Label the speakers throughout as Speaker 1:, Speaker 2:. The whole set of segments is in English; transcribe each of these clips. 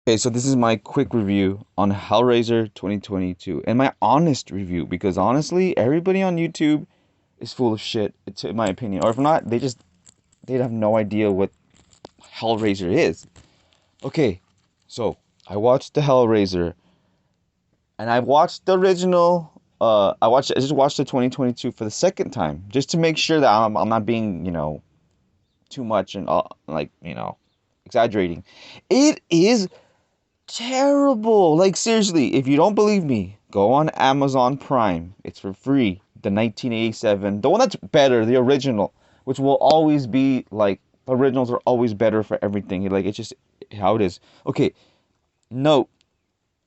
Speaker 1: Okay, so this is my quick review on Hellraiser 2022 and my honest review because honestly, everybody on YouTube is full of shit, it's in my opinion. Or if not, they have no idea what Hellraiser is. Okay, so I watched the Hellraiser and I watched the original. I just watched the 2022 for the second time just to make sure that I'm not being too much and like exaggerating. It is terrible. Like seriously, if you don't believe me, go on Amazon Prime. It's for free. The 1987, the one that's better, the original, which will always be like originals are always better for everything. Like it's just how it is. Okay, note.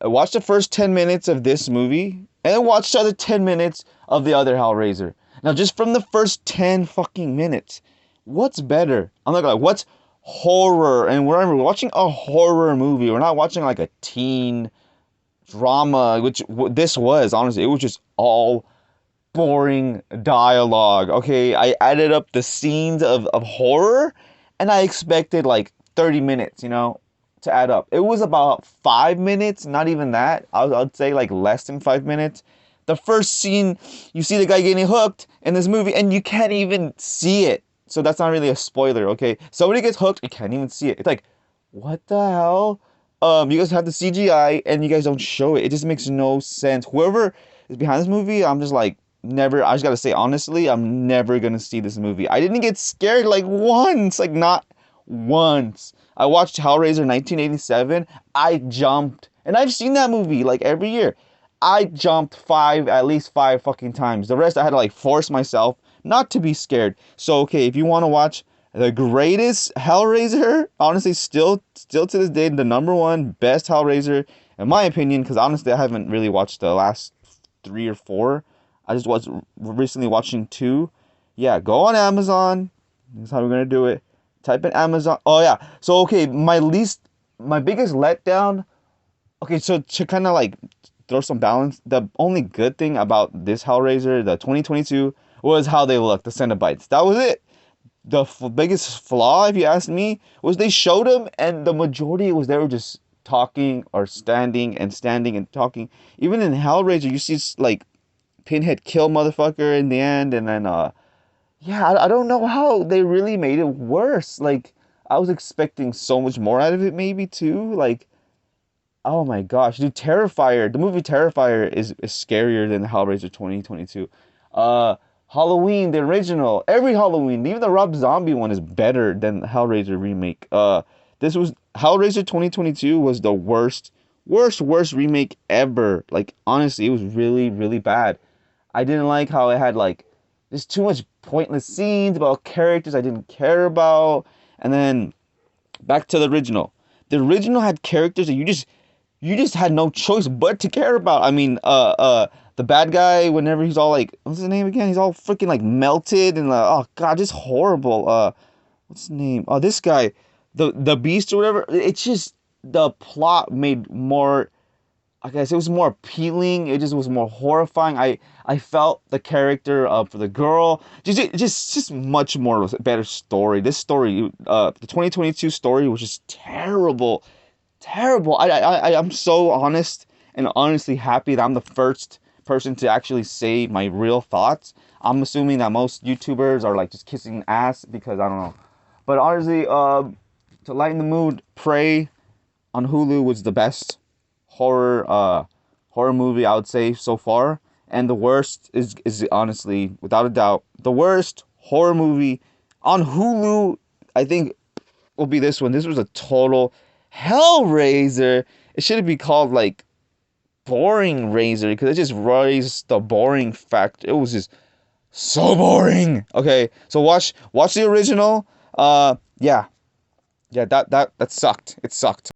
Speaker 1: I watched the first 10 minutes of this movie and then watched the other 10 minutes of the other Hellraiser. Now, just from the first 10 fucking minutes, what's better? I'm not gonna lie, what's horror? And we're watching a horror movie. We're not watching like a teen drama, which this was, honestly. It was just all boring dialogue. Okay, I added up the scenes of horror and I expected like 30 minutes, to add up. It was about 5 minutes, not even that. I'd say like less than 5 minutes. The first scene, you see the guy getting hooked in this movie and you can't even see it. So that's not really a spoiler, okay? Somebody gets hooked, you can't even see it. It's like, what the hell? You guys have the CGI and you guys don't show it. It just makes no sense. Whoever is behind this movie, I'm just like, never. I just gotta say honestly, I'm never gonna see this movie. I didn't get scared like once, like not once. I watched Hellraiser 1987. I jumped, and I've seen that movie like every year. I jumped at least five fucking times. The rest I had to like force myself not to be scared. So okay, if you want to watch the greatest Hellraiser, honestly, still to this day, the number one best Hellraiser in my opinion, because honestly, I haven't really watched the last three or four. I just was recently watching two. Yeah, go on Amazon. That's how we're gonna do it. Type in Amazon. Oh yeah. So okay, my biggest letdown. Okay, so to kind of like throw some balance, the only good thing about this Hellraiser, the 2022, was how they look, the Cenobites. That was it. The biggest flaw, if you ask me, was they showed them, and the majority was they were just talking or standing and talking. Even in Hellraiser, you see like Pinhead kill motherfucker in the end, and then yeah, I don't know how they really made it worse. Like I was expecting so much more out of it, maybe too. Like oh my gosh, dude, Terrifier, the movie Terrifier is scarier than Hellraiser 2022. Halloween, the original, every Halloween, even the Rob Zombie one is better than the Hellraiser remake. This was Hellraiser 2022 was the worst remake ever. Like honestly, it was really, really bad. I didn't like how it had like there's too much pointless scenes about characters I didn't care about. And then back to the original. The original had characters that you just had no choice but to care about. I mean, the bad guy, whenever he's all like, what's his name again? He's all freaking like melted and oh god, just horrible. What's his name? Oh, this guy, the Beast or whatever. It's just the plot made more. I guess it was more appealing. It just was more horrifying. I felt the character for the girl just much more better story. This story, the 2022 story was just terrible, terrible. I'm so honest and honestly happy that I'm the first person to actually say my real thoughts. I'm assuming that most YouTubers are like just kissing ass because I don't know. But honestly, to lighten the mood, Prey on Hulu was the best horror movie I would say so far. And the worst is honestly, without a doubt, the worst horror movie on Hulu, I think will be this one. This was a total Hellraiser. It should be called like Boring Razor because it just raised the boring factor. It was just so boring. Okay, so watch the original. Yeah, that sucked. It sucked.